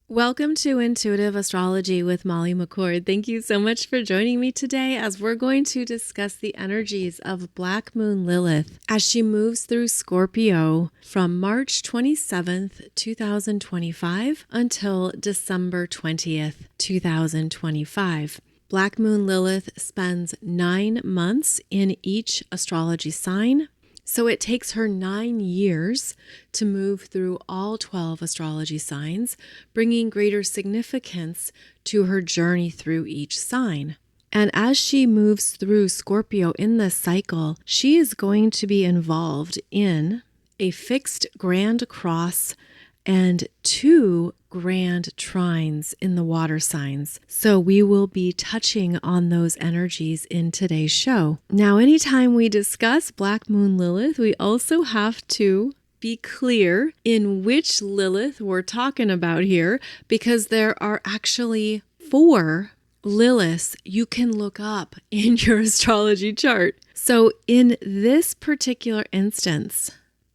Welcome to Intuitive Astrology with Molly McCord. Thank you so much for joining me today as we're going to discuss the energies of Black Moon Lilith as she moves through Scorpio from March 27th, 2025 until December 20th, 2025. Black Moon Lilith spends 9 months in each astrology sign. So it takes her 9 years to move through all 12 astrology signs, bringing greater significance to her journey through each sign. And as she moves through Scorpio in this cycle, she is going to be involved in a fixed grand cross and 2 grand trines in the water signs. So we will be touching on those energies in today's show. Now, anytime we discuss Black Moon Lilith, we also have to be clear in which Lilith we're talking about here, because there are actually 4 Liliths you can look up in your astrology chart. So in this particular instance,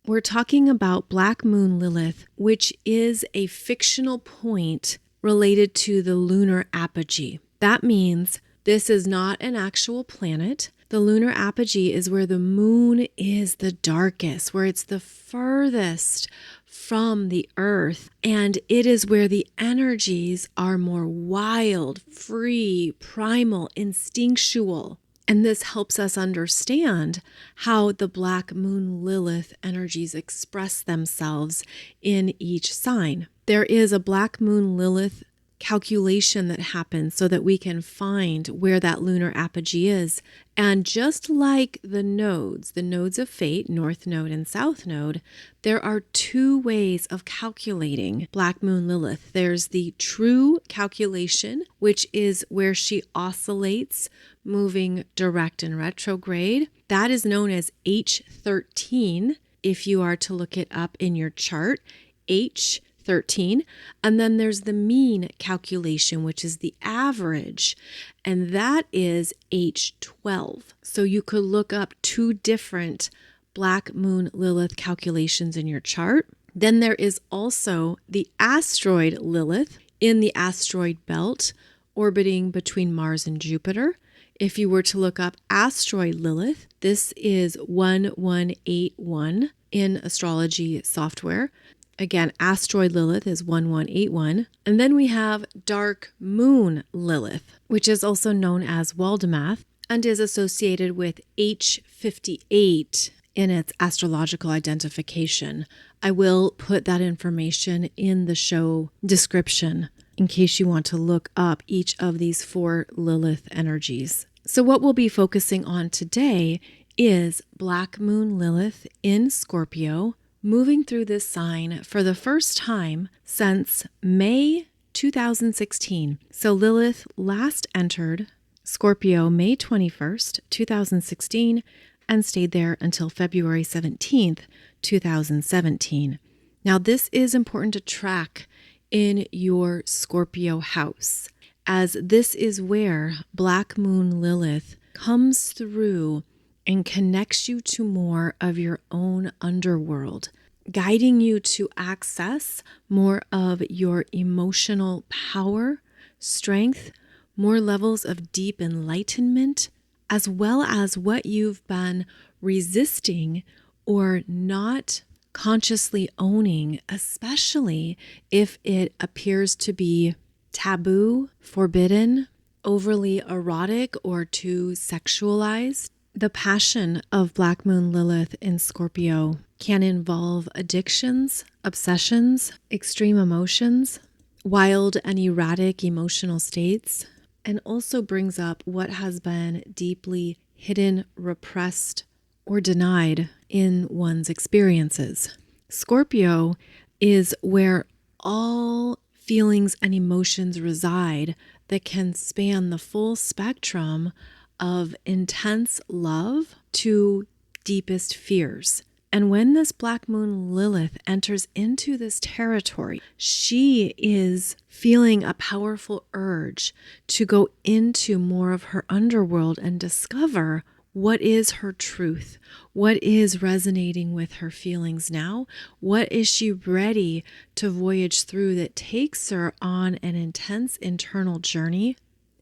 we're talking about Black Moon Lilith, which is a fictional point related to the lunar apogee. That means this is not an actual planet. The lunar apogee is where the moon is the darkest, where it's the furthest from the earth, and it is where the energies are more wild, free, primal, instinctual. And this helps us understand how the Black Moon Lilith energies express themselves in each sign. There is a Black Moon Lilith calculation that happens so that we can find where that lunar apogee is. And just like the nodes of fate, North Node and South Node, there are 2 ways of calculating Black Moon Lilith. There's the true calculation, which is where she oscillates, moving direct and retrograde. That is known as H13 if you are to look it up in your chart, H13. And then there's the mean calculation, which is the average, and that is H12. So you could look up 2 different Black Moon Lilith calculations in your chart. Then there is also the asteroid Lilith in the asteroid belt orbiting between Mars and Jupiter. If you were to look up asteroid Lilith, this is 1181 in astrology software. Again, asteroid Lilith is 1181. And then we have dark moon Lilith, which is also known as Waldemath and is associated with H58 in its astrological identification. I will put that information in the show description in case you want to look up each of these 4 Lilith energies. So what we'll be focusing on today is Black Moon Lilith in Scorpio, moving through this sign for the first time since May 2016. So Lilith last entered Scorpio May 21st, 2016, and stayed there until February 17th, 2017. Now, this is important to track in your Scorpio house, as this is where Black Moon Lilith comes through and connects you to more of your own underworld, guiding you to access more of your emotional power, strength, more levels of deep enlightenment, as well as what you've been resisting or not consciously owning, especially if it appears to be taboo, forbidden, overly erotic, or too sexualized. The passion of Black Moon Lilith in Scorpio can involve addictions, obsessions, extreme emotions, wild and erratic emotional states, and also brings up what has been deeply hidden, repressed, or denied in one's experiences. Scorpio is where all feelings and emotions reside that can span the full spectrum of intense love to deepest fears. And when this Black Moon Lilith enters into this territory, she is feeling a powerful urge to go into more of her underworld and discover What is her truth? What is resonating with her feelings now? What is she ready to voyage through that takes her on an intense internal journey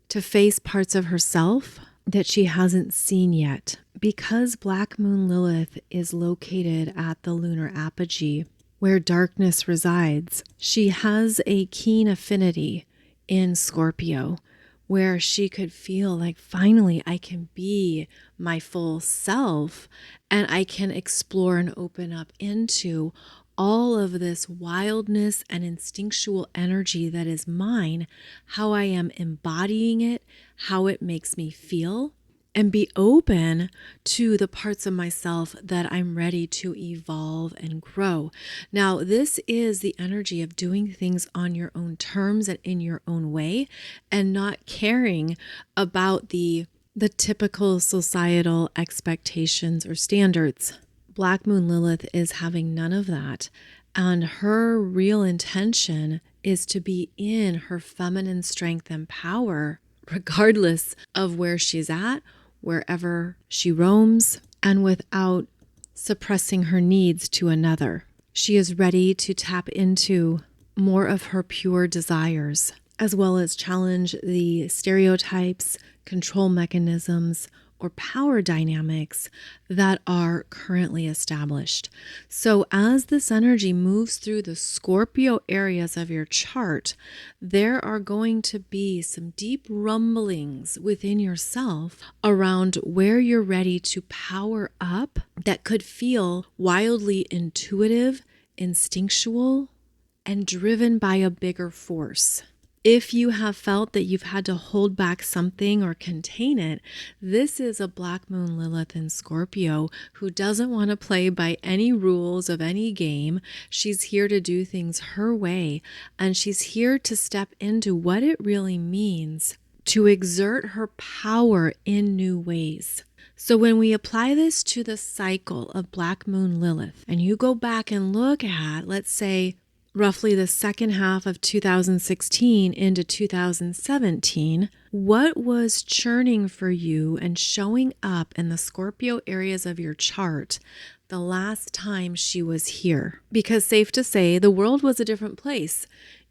to face parts of herself that she hasn't seen yet? Because Black Moon Lilith is located at the lunar apogee where darkness resides, she has a keen affinity in Scorpio, where she could feel like, finally, I can be my full self and I can explore and open up into all of this wildness and instinctual energy that is mine, how I am embodying it, how it makes me feel, and be open to the parts of myself that I'm ready to evolve and grow. Now, this is the energy of doing things on your own terms and in your own way, and not caring about the typical societal expectations or standards. Black Moon Lilith is having none of that. And her real intention is to be in her feminine strength and power, regardless of where she's at, wherever she roams, and without suppressing her needs to another. She is ready to tap into more of her pure desires, as well as challenge the stereotypes, control mechanisms, or power dynamics that are currently established. So as this energy moves through the Scorpio areas of your chart, there are going to be some deep rumblings within yourself around where you're ready to power up that could feel wildly intuitive, instinctual, and driven by a bigger force. If you have felt that you've had to hold back something or contain it, this is a Black Moon Lilith in Scorpio who doesn't want to play by any rules of any game. She's here to do things her way, and she's here to step into what it really means to exert her power in new ways. So when we apply this to the cycle of Black Moon Lilith, and you go back and look at, let's say, roughly the second half of 2016 into 2017, what was churning for you and showing up in the Scorpio areas of your chart the last time she was here? Because safe to say, the world was a different place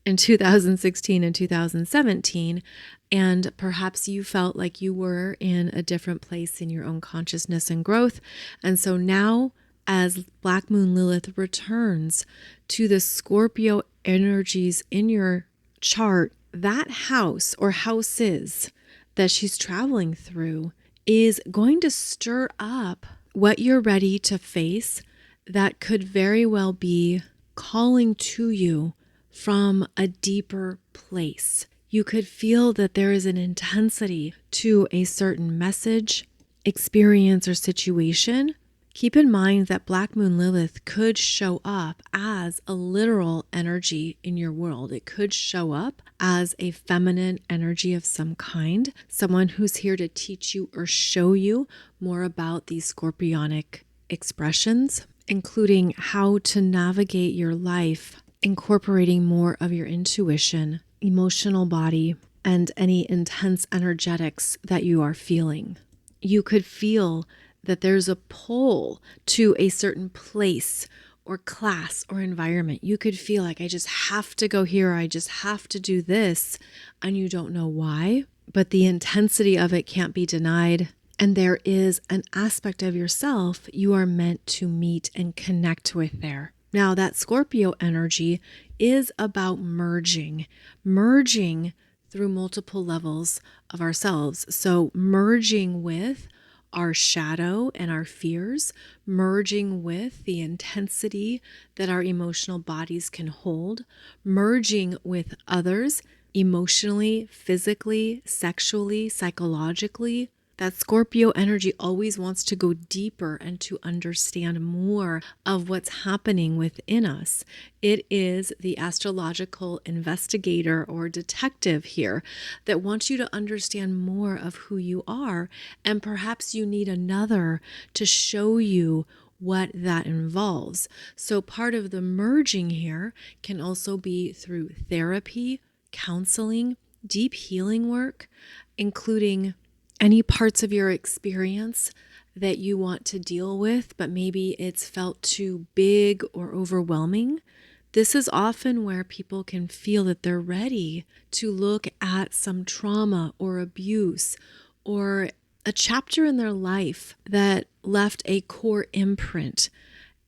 in 2016 and 2017, and perhaps you felt like you were in a different place in your own consciousness and growth. And so now, as Black Moon Lilith returns to the Scorpio energies in your chart, that house or houses that she's traveling through is going to stir up what you're ready to face that could very well be calling to you from a deeper place. You could feel that there is an intensity to a certain message, experience, or situation. Keep in mind that Black Moon Lilith could show up as a literal energy in your world. It could show up as a feminine energy of some kind, someone who's here to teach you or show you more about these scorpionic expressions, including how to navigate your life, incorporating more of your intuition, emotional body, and any intense energetics that you are feeling. You could feel that there's a pull to a certain place or class or environment. You could feel like, I just have to go here, or I just have to do this, and you don't know why, but the intensity of it can't be denied. And there is an aspect of yourself you are meant to meet and connect with there. Now, that Scorpio energy is about merging through multiple levels of ourselves. So merging with our shadow and our fears, merging with the intensity that our emotional bodies can hold, merging with others emotionally, physically, sexually, psychologically. That Scorpio energy always wants to go deeper and to understand more of what's happening within us. It is the astrological investigator or detective here that wants you to understand more of who you are, and perhaps you need another to show you what that involves. So part of the merging here can also be through therapy, counseling, deep healing work, including any parts of your experience that you want to deal with, but maybe it's felt too big or overwhelming. This is often where people can feel that they're ready to look at some trauma or abuse or a chapter in their life that left a core imprint.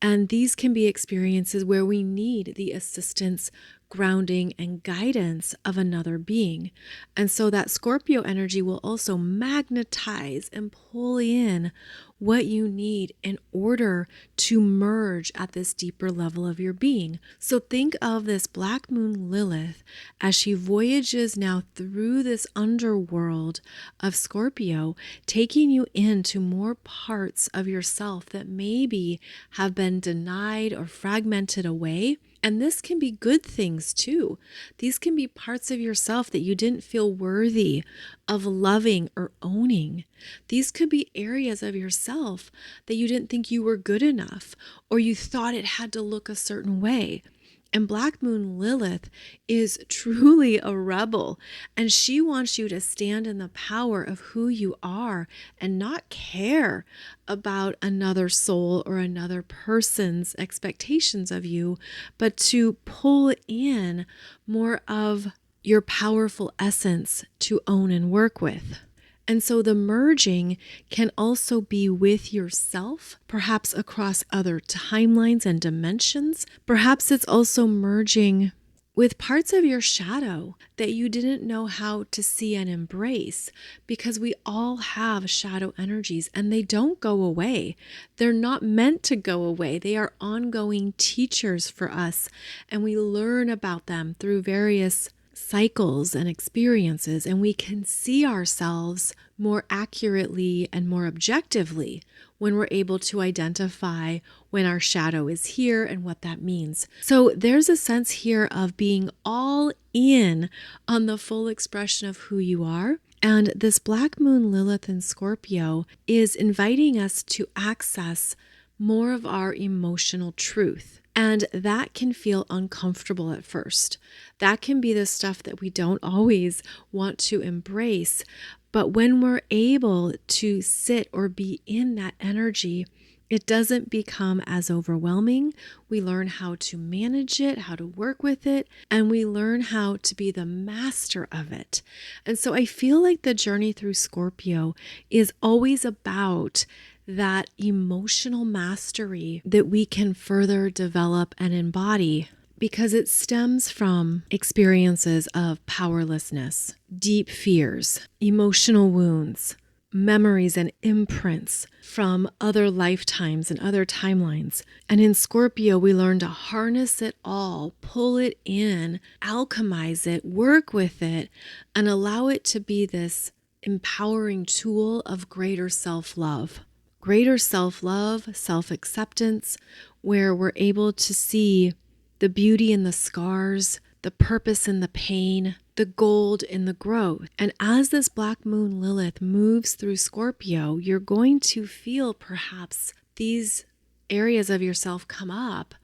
And these can be experiences where we need the assistance, grounding, and guidance of another being. And so that Scorpio energy will also magnetize and pull in what you need in order to merge at this deeper level of your being. So think of this Black Moon Lilith as she voyages now through this underworld of Scorpio, taking you into more parts of yourself that maybe have been denied or fragmented away. And this can be good things too. These can be parts of yourself that you didn't feel worthy of loving or owning. These could be areas of yourself that you didn't think you were good enough, or you thought it had to look a certain way. And Black Moon Lilith is truly a rebel, and she wants you to stand in the power of who you are and not care about another soul or another person's expectations of you, but to pull in more of your powerful essence to own and work with. And so the merging can also be with yourself, perhaps across other timelines and dimensions. Perhaps it's also merging with parts of your shadow that you didn't know how to see and embrace, because we all have shadow energies and they don't go away. They're not meant to go away. They are ongoing teachers for us, and we learn about them through various cycles and experiences, and we can see ourselves more accurately and more objectively when we're able to identify when our shadow is here and what that means. So there's a sense here of being all in on the full expression of who you are. And this Black Moon Lilith in Scorpio is inviting us to access more of our emotional truth. And that can feel uncomfortable at first. That can be the stuff that we don't always want to embrace. But when we're able to sit or be in that energy, it doesn't become as overwhelming. We learn how to manage it, how to work with it, and we learn how to be the master of it. And so I feel like the journey through Scorpio is always about that emotional mastery that we can further develop and embody, because it stems from experiences of powerlessness, deep fears, emotional wounds, memories and imprints from other lifetimes and other timelines. And in Scorpio, we learn to harness it all, pull it in, alchemize it, work with it, and allow it to be this empowering tool of greater self-love. Greater self-love, self-acceptance, where we're able to see the beauty in the scars, the purpose in the pain, the gold in the growth. And as this Black Moon Lilith moves through Scorpio, you're going to feel perhaps these areas of yourself come up.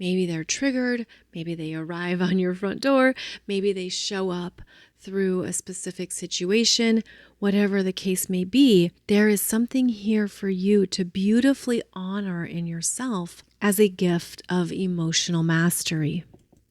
Maybe they're triggered, maybe they arrive on your front door, maybe they show up through a specific situation. Whatever the case may be, there is something here for you to beautifully honor in yourself as a gift of emotional mastery.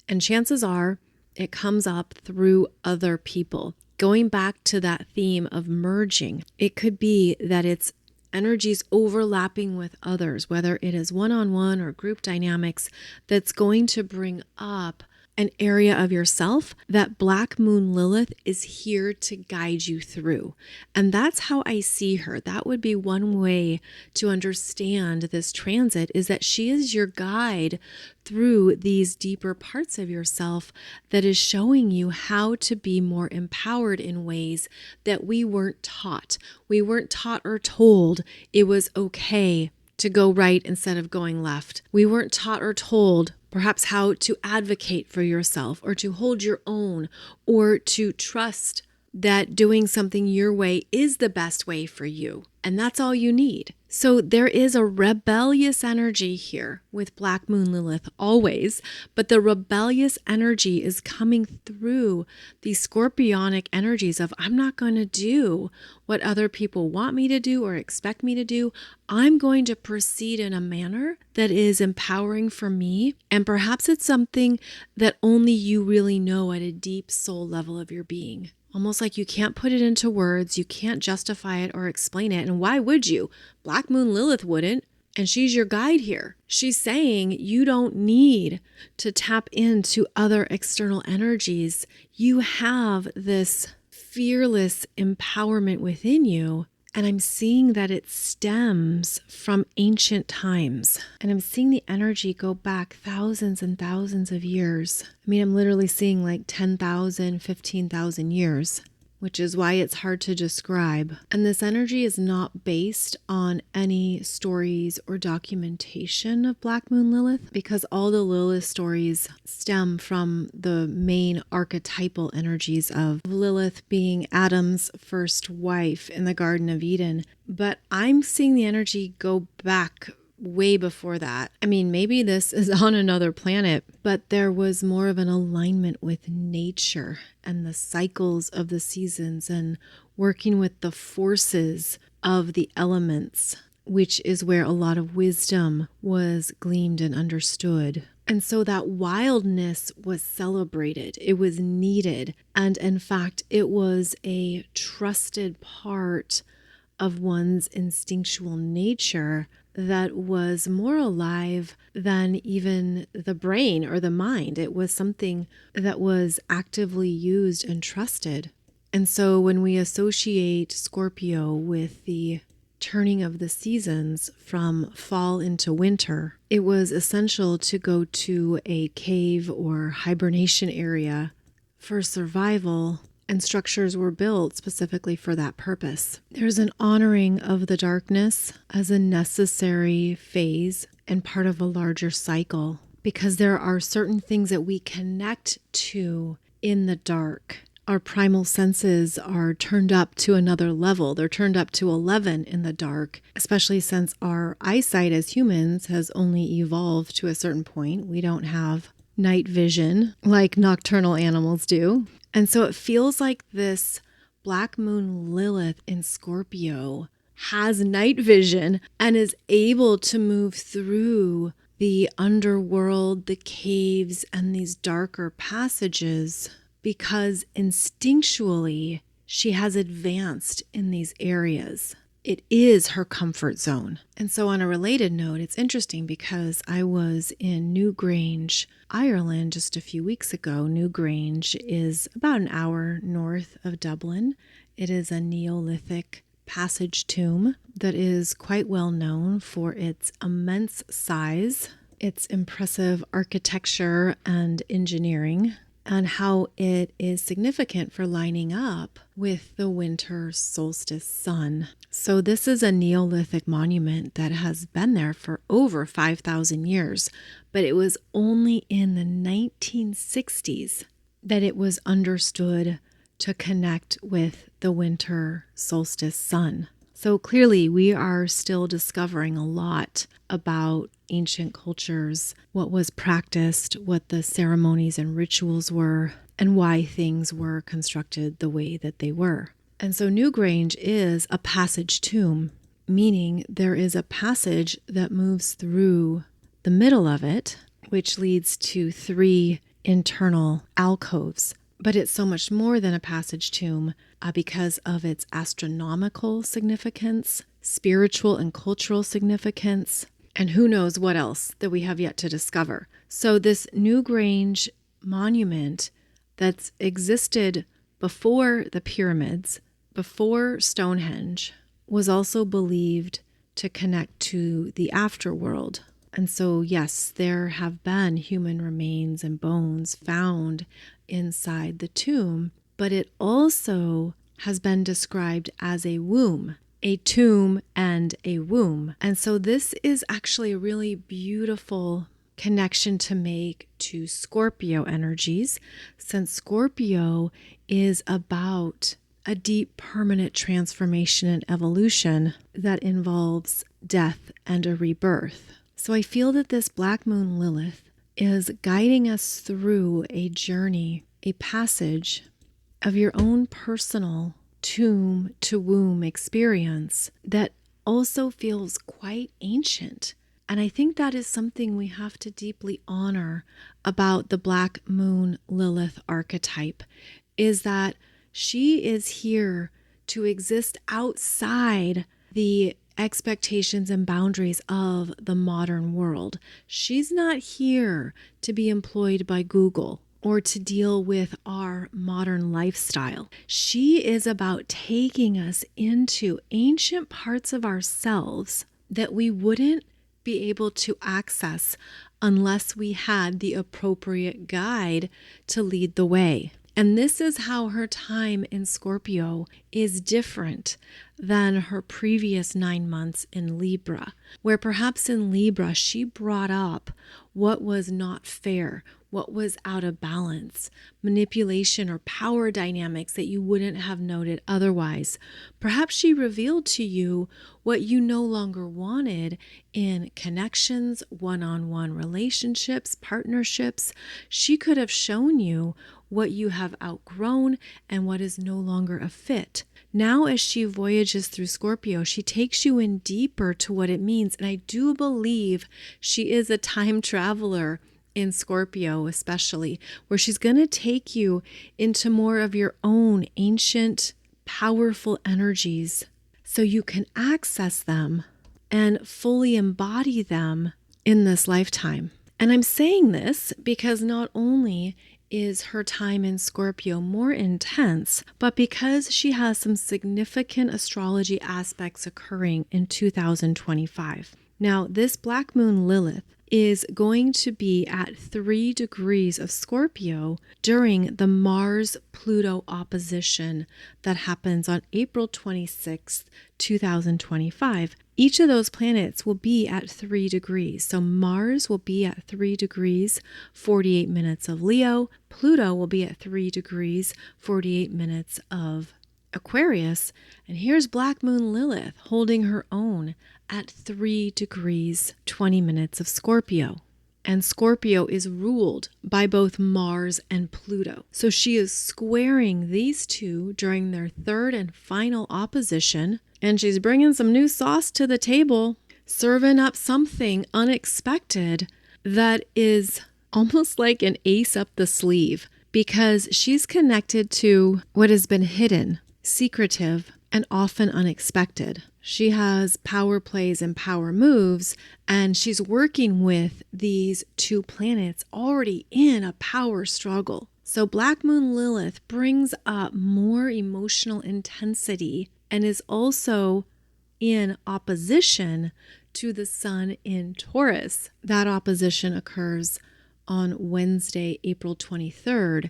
And chances are it comes up through other people. Going back to that theme of merging, it could be that it's energies overlapping with others, whether it is one-on-one or group dynamics, that's going to bring up an area of yourself that Black Moon Lilith is here to guide you through. And that's how I see her. That would be one way to understand this transit, is that she is your guide through these deeper parts of yourself that is showing you how to be more empowered in ways that we weren't taught. We weren't taught or told it was okay to go right instead of going left. We weren't taught or told perhaps how to advocate for yourself, or to hold your own, or to trust that doing something your way is the best way for you. And that's all you need. So there is a rebellious energy here with Black Moon Lilith always, but the rebellious energy is coming through these scorpionic energies of I'm not going to do what other people want me to do or expect me to do. I'm going to proceed in a manner that is empowering for me. And perhaps it's something that only you really know at a deep soul level of your being. Almost like you can't put it into words, you can't justify it or explain it. And why would you? Black Moon Lilith wouldn't. And she's your guide here. She's saying you don't need to tap into other external energies. You have this fearless empowerment within you. And I'm seeing that it stems from ancient times. And I'm seeing the energy go back thousands and thousands of years. I mean, I'm literally seeing like 10,000, 15,000 years, which is why it's hard to describe. And this energy is not based on any stories or documentation of Black Moon Lilith, because all the Lilith stories stem from the main archetypal energies of Lilith being Adam's first wife in the Garden of Eden. But I'm seeing the energy go back way before that. I mean, maybe this is on another planet, but there was more of an alignment with nature and the cycles of the seasons and working with the forces of the elements, which is where a lot of wisdom was gleaned and understood. And so that wildness was celebrated. It was needed. And in fact, it was a trusted part of one's instinctual nature that was more alive than even the brain or the mind. It was something that was actively used and trusted. And so when we associate Scorpio with the turning of the seasons from fall into winter, it was essential to go to a cave or hibernation area for survival. And structures were built specifically for that purpose. There's an honoring of the darkness as a necessary phase and part of a larger cycle, because there are certain things that we connect to in the dark. Our primal senses are turned up to another level. They're turned up to 11 in the dark, especially since our eyesight as humans has only evolved to a certain point. We don't have night vision like nocturnal animals do. And so it feels like this Black Moon Lilith in Scorpio has night vision and is able to move through the underworld, the caves, and these darker passages because instinctually she has advanced in these areas. It is her comfort zone. And so on a related note, it's interesting because I was in Newgrange, Ireland just a few weeks ago. Newgrange is about an hour north of Dublin. It is a Neolithic passage tomb that is quite well known for its immense size, its impressive architecture and engineering, and how it is significant for lining up with the winter solstice sun. So this is a Neolithic monument that has been there for over 5,000 years, but it was only in the 1960s that it was understood to connect with the winter solstice sun. So clearly we are still discovering a lot about ancient cultures, what was practiced, what the ceremonies and rituals were, and why things were constructed the way that they were. And so Newgrange is a passage tomb, meaning there is a passage that moves through the middle of it, which leads to 3 internal alcoves. But it's so much more than a passage tomb because of its astronomical significance, spiritual and cultural significance, and who knows what else that we have yet to discover. So this Newgrange monument that's existed before the pyramids, before Stonehenge, was also believed to connect to the afterworld. And so, yes, there have been human remains and bones found inside the tomb, but it also has been described as a womb, a tomb and a womb. And so this is actually a really beautiful connection to make to Scorpio energies, since Scorpio is about a deep permanent transformation and evolution that involves death and a rebirth. So I feel that this Black Moon Lilith is guiding us through a journey, a passage of your own personal tomb to womb experience that also feels quite ancient. And I think that is something we have to deeply honor about the Black Moon Lilith archetype, is that she is here to exist outside the expectations and boundaries of the modern world. She's not here to be employed by Google or to deal with our modern lifestyle. She is about taking us into ancient parts of ourselves that we wouldn't be able to access unless we had the appropriate guide to lead the way. And this is how her time in Scorpio is different than her previous 9 months in Libra, where perhaps in Libra she brought up what was not fair, what was out of balance, manipulation or power dynamics that you wouldn't have noted otherwise. Perhaps she revealed to you what you no longer wanted in connections, one-on-one relationships, partnerships. She could have shown you what you have outgrown and what is no longer a fit. Now, as she voyages through Scorpio, she takes you in deeper to what it means. And I do believe she is a time traveler in Scorpio, especially, where she's going to take you into more of your own ancient, powerful energies so you can access them and fully embody them in this lifetime. And I'm saying this because not only is her time in Scorpio more intense, but because she has some significant astrology aspects occurring in 2025. Now, this Black Moon Lilith is going to be at 3 degrees of Scorpio during the Mars-Pluto opposition that happens on April 26th, 2025. Each of those planets will be at 3 degrees. So Mars will be at 3 degrees, 48 minutes of Leo. Pluto will be at 3 degrees, 48 minutes of Aquarius. And here's Black Moon Lilith holding her own at 3 degrees, 20 minutes of Scorpio. And Scorpio is ruled by both Mars and Pluto. So she is squaring these two during their third and final opposition. And she's bringing some new sauce to the table, serving up something unexpected that is almost like an ace up the sleeve, because she's connected to what has been hidden, secretive, and often unexpected. She has power plays and power moves, and she's working with these two planets already in a power struggle. So Black Moon Lilith brings up more emotional intensity and is also in opposition to the sun in Taurus. That opposition occurs on Wednesday, April 23rd.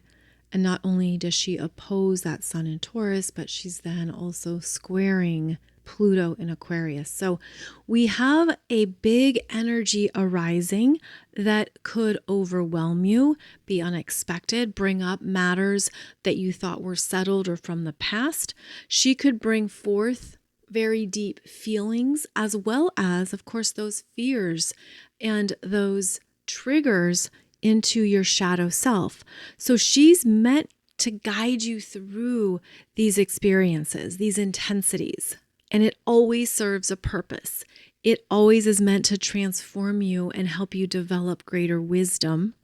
And not only does she oppose that sun in Taurus, but she's then also squaring Pluto in Aquarius. So we have a big energy arising that could overwhelm you, be unexpected, bring up matters that you thought were settled or from the past. She could bring forth very deep feelings, as well as, of course, those fears and those triggers into your shadow self. So she's meant to guide you through these experiences, these intensities. And it always serves a purpose. It always is meant to transform you and help you develop greater wisdom,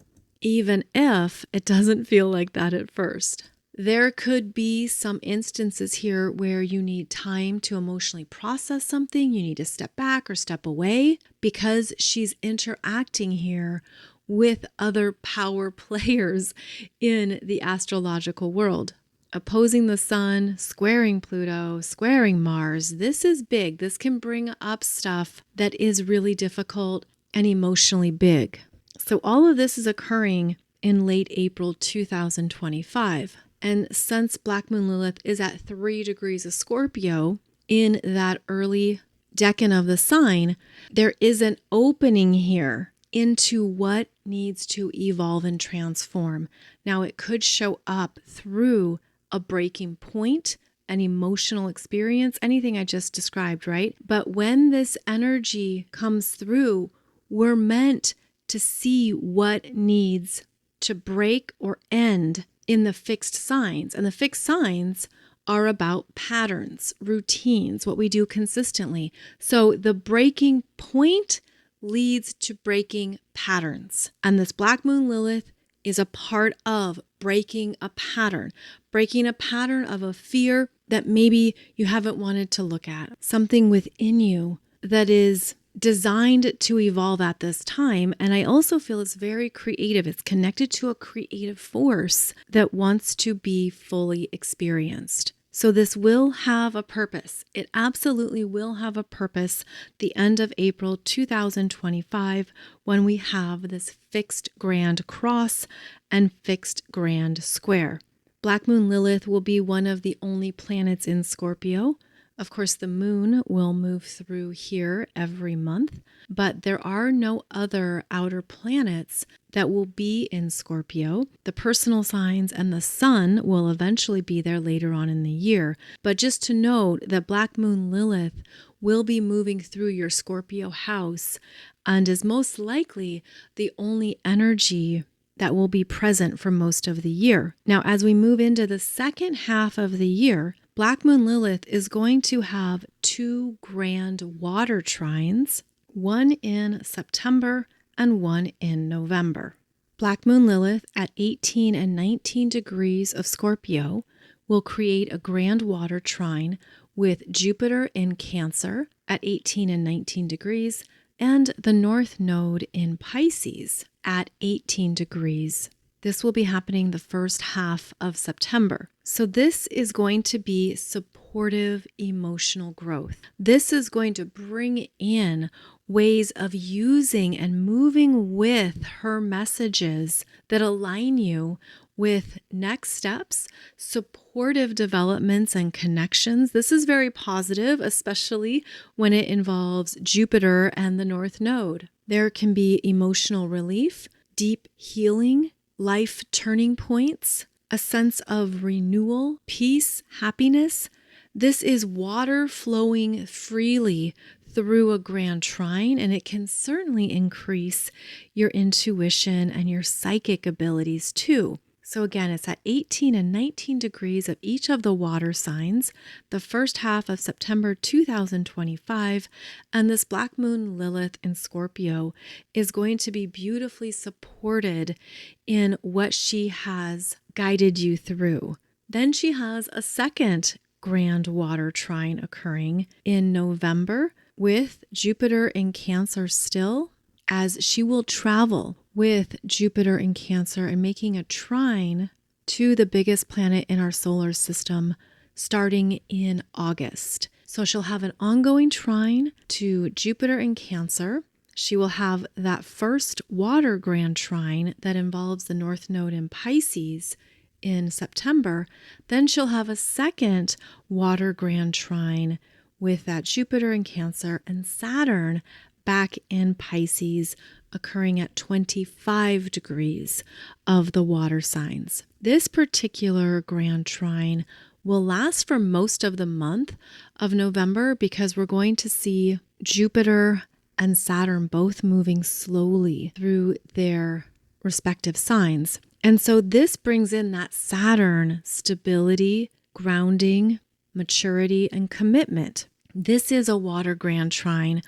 even if it doesn't feel like that at first. There could be some instances here where you need time to emotionally process something. You need to step back or step away, because she's interacting here with other power players in the astrological world. Opposing the sun, squaring Pluto, squaring Mars. This is big. This can bring up stuff that is really difficult and emotionally big. So all of this is occurring in late April 2025. And since Black Moon Lilith is at 3 degrees of Scorpio in that early decan of the sign, there is an opening here into what needs to evolve and transform. Now, it could show up through a breaking point, an emotional experience, anything I just described, right? But when this energy comes through, we're meant to see what needs to break or end in the fixed signs. And the fixed signs are about patterns, routines, what we do consistently. So the breaking point leads to breaking patterns. And this Black Moon Lilith is a part of breaking a pattern of a fear that maybe you haven't wanted to look at, something within you that is designed to evolve at this time. And I also feel it's very creative. It's connected to a creative force that wants to be fully experienced. So this will have a purpose. It absolutely will have a purpose the end of April 2025 when we have this fixed grand cross and fixed grand square. Black Moon Lilith will be one of the only planets in Scorpio. Of course, the moon will move through here every month, but there are no other outer planets that will be in Scorpio. The personal signs and the sun will eventually be there later on in the year. But just to note that Black Moon Lilith will be moving through your Scorpio house and is most likely the only energy that will be present for most of the year. Now, as we move into the second half of the year, Black Moon Lilith is going to have 2 grand water trines, one in September and one in November. Black Moon Lilith at 18 and 19 degrees of Scorpio will create a grand water trine with Jupiter in Cancer at 18 and 19 degrees and the North Node in Pisces at 18 degrees. This will be happening the first half of September. So this is going to be supportive emotional growth. This is going to bring in ways of using and moving with her messages that align you with next steps, supportive developments and connections. This is very positive, especially when it involves Jupiter and the North Node. There can be emotional relief, deep healing, life turning points, a sense of renewal, peace, happiness. This is water flowing freely through a grand trine, and it can certainly increase your intuition and your psychic abilities too. So again, it's at 18 and 19 degrees of each of the water signs, the first half of September 2025, and this Black Moon Lilith in Scorpio is going to be beautifully supported in what she has guided you through. Then she has a second grand water trine occurring in November with Jupiter in Cancer still, as she will travel with Jupiter in Cancer and making a trine to the biggest planet in our solar system starting in August. So she'll have an ongoing trine to Jupiter in Cancer. She will have that first water grand trine that involves the North Node in Pisces in September. Then she'll have a second water grand trine with that Jupiter in Cancer and Saturn back in Pisces, occurring at 25 degrees of the water signs. This particular grand trine will last for most of the month of November because we're going to see Jupiter and Saturn both moving slowly through their respective signs. And so this brings in that Saturn stability, grounding, maturity, and commitment. This is a water grand trine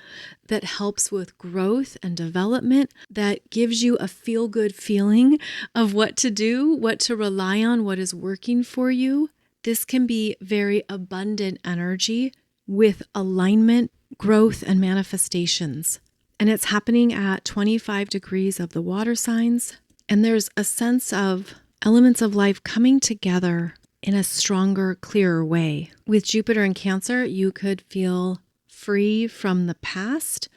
that helps with growth and development, that gives you a feel-good feeling of what to do, what to rely on, what is working for you. This can be very abundant energy with alignment, growth, and manifestations. And it's happening at 25 degrees of the water signs. And there's a sense of elements of life coming together in a stronger, clearer way. With Jupiter in Cancer, you could feel free from the past.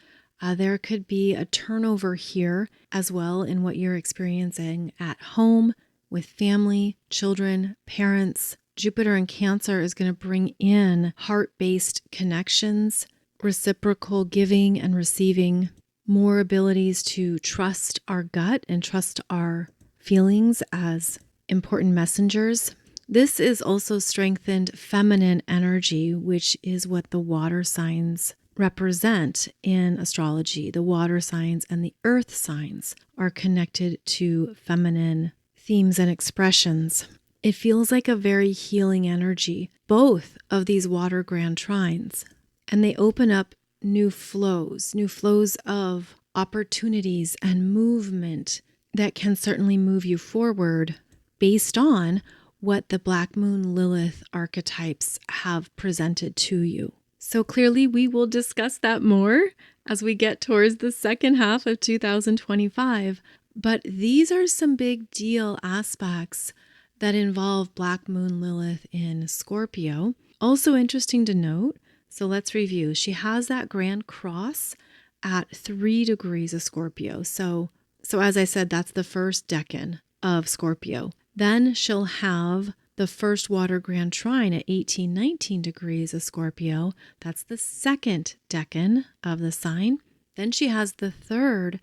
There could be a turnover here as well in what you're experiencing at home with family, children, parents. Jupiter in Cancer is going to bring in heart-based connections, reciprocal giving and receiving, more abilities to trust our gut and trust our feelings as important messengers. This is also strengthened feminine energy, which is what the water signs represent in astrology. The water signs and the earth signs are connected to feminine themes and expressions. It feels like a very healing energy, both of these water grand trines, and they open up new flows of opportunities and movement that can certainly move you forward based on what the Black Moon Lilith archetypes have presented to you. So clearly we will discuss that more as we get towards the second half of 2025. But these are some big deal aspects that involve Black Moon Lilith in Scorpio. Also interesting to note, so let's review. She has that grand cross at 3 degrees of Scorpio. So as I said, that's the first decan of Scorpio. Then she'll have the first water grand trine at 18-19 degrees of Scorpio. That's the second decan of the sign. Then she has the third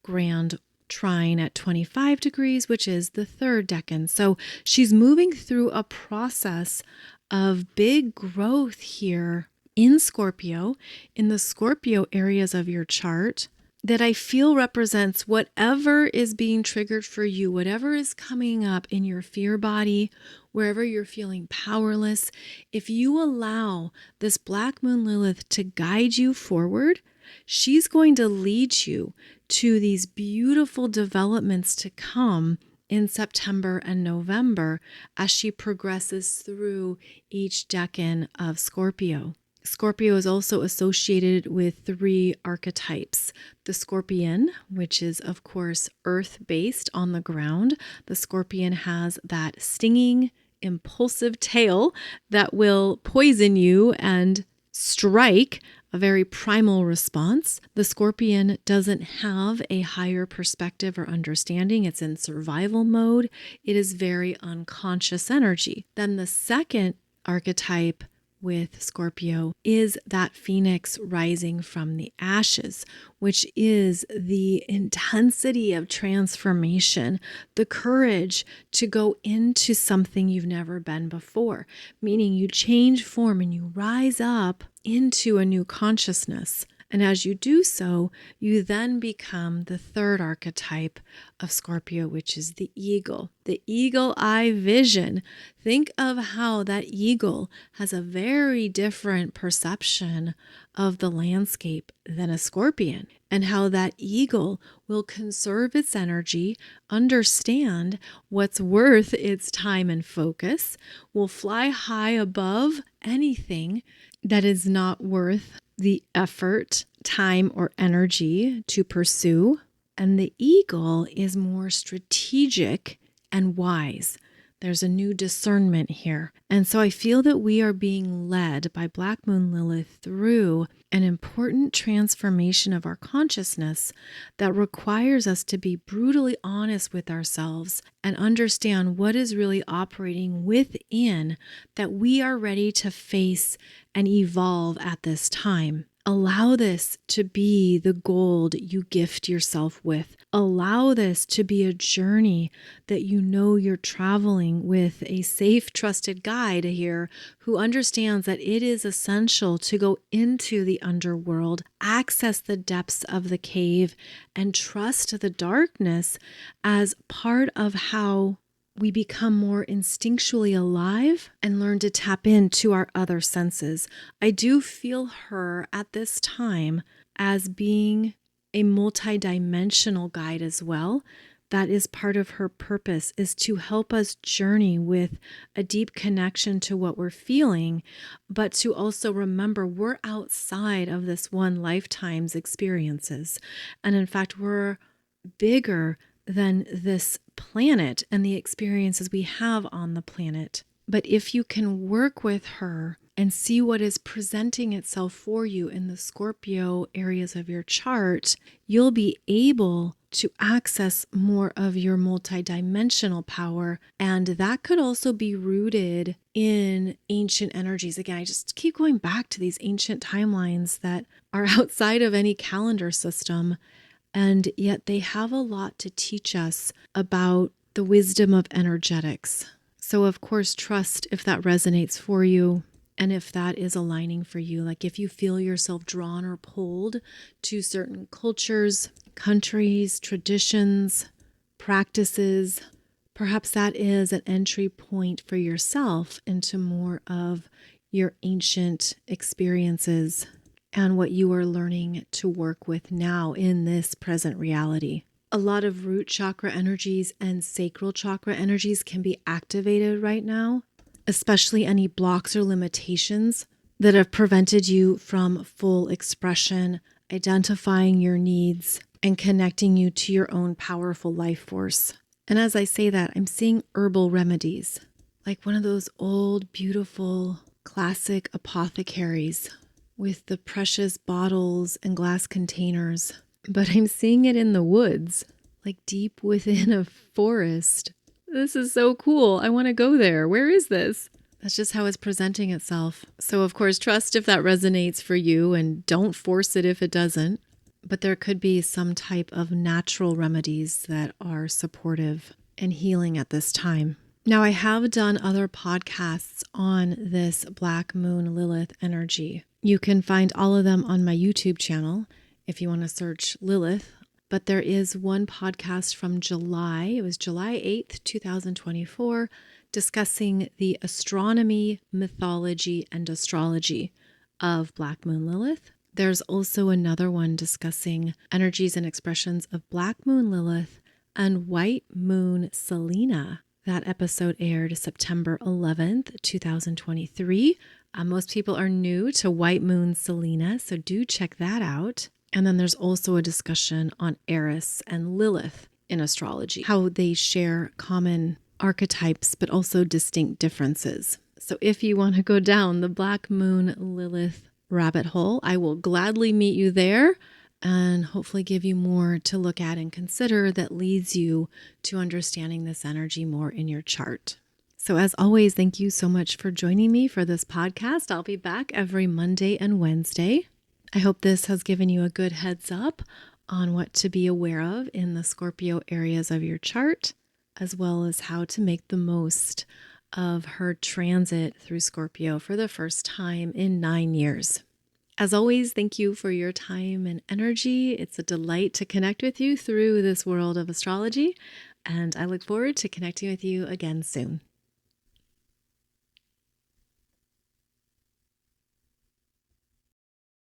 grand trine at 25 degrees, which is the third decan. So she's moving through a process of big growth here in Scorpio, in the Scorpio areas of your chart, that I feel represents whatever is being triggered for you, whatever is coming up in your fear body, wherever you're feeling powerless. If you allow this Black Moon Lilith to guide you forward, she's going to lead you to these beautiful developments to come in September and November as she progresses through each decan of Scorpio. Scorpio is also associated with 3 archetypes. The scorpion, which is, of course, earth-based on the ground. The scorpion has that stinging, impulsive tail that will poison you and strike, a very primal response. The scorpion doesn't have a higher perspective or understanding. It's in survival mode. It is very unconscious energy. Then the second archetype with Scorpio is that phoenix rising from the ashes, which is the intensity of transformation, the courage to go into something you've never been before, meaning you change form and you rise up into a new consciousness. And as you do so, you then become the third archetype of Scorpio, which is the eagle eye vision. Think of how that eagle has a very different perception of the landscape than a scorpion, and how that eagle will conserve its energy, understand what's worth its time and focus, will fly high above anything that is not worth the effort, time, or energy to pursue. And the eagle is more strategic and wise. There's a new discernment here. And so I feel that we are being led by Black Moon Lilith through an important transformation of our consciousness that requires us to be brutally honest with ourselves and understand what is really operating within that we are ready to face and evolve at this time. Allow this to be the gold you gift yourself with. Allow this to be a journey that you know you're traveling with a safe, trusted guide here who understands that it is essential to go into the underworld, access the depths of the cave, and trust the darkness as part of how we become more instinctually alive and learn to tap into our other senses. I do feel her at this time as being a multidimensional guide as well. That is part of her purpose, is to help us journey with a deep connection to what we're feeling, but to also remember we're outside of this one lifetime's experiences. And in fact, we're bigger than this planet and the experiences we have on the planet. But if you can work with her and see what is presenting itself for you in the Scorpio areas of your chart, you'll be able to access more of your multidimensional power. And that could also be rooted in ancient energies. Again, I just keep going back to these ancient timelines that are outside of any calendar system. And yet they have a lot to teach us about the wisdom of energetics. So of course, trust if that resonates for you and if that is aligning for you. Like if you feel yourself drawn or pulled to certain cultures, countries, traditions, practices, perhaps that is an entry point for yourself into more of your ancient experiences and what you are learning to work with now in this present reality. A lot of root chakra energies and sacral chakra energies can be activated right now, especially any blocks or limitations that have prevented you from full expression, identifying your needs, and connecting you to your own powerful life force. And as I say that, I'm seeing herbal remedies, like one of those old, beautiful, classic apothecaries with the precious bottles and glass containers. But I'm seeing it in the woods, like deep within a forest. This is so cool. I want to go there. Where is this? That's just how it's presenting itself. So of course, trust if that resonates for you and don't force it if it doesn't. But there could be some type of natural remedies that are supportive and healing at this time. Now, I have done other podcasts on this Black Moon Lilith energy. You can find all of them on my YouTube channel if you want to search Lilith. But there is one podcast from July. It was July 8th, 2024, discussing the astronomy, mythology, and astrology of Black Moon Lilith. There's also another one discussing energies and expressions of Black Moon Lilith and White Moon Selena. That episode aired September 11th, 2023. Most people are new to White Moon Selena, so do check that out. And then there's also a discussion on Eris and Lilith in astrology, how they share common archetypes, but also distinct differences. So if you want to go down the Black Moon Lilith rabbit hole, I will gladly meet you there and hopefully give you more to look at and consider that leads you to understanding this energy more in your chart. So as always, thank you so much for joining me for this podcast. I'll be back every Monday and Wednesday. I hope this has given you a good heads up on what to be aware of in the Scorpio areas of your chart, as well as how to make the most of her transit through Scorpio for the first time in 9 years. As always, thank you for your time and energy. It's a delight to connect with you through this world of astrology, and I look forward to connecting with you again soon.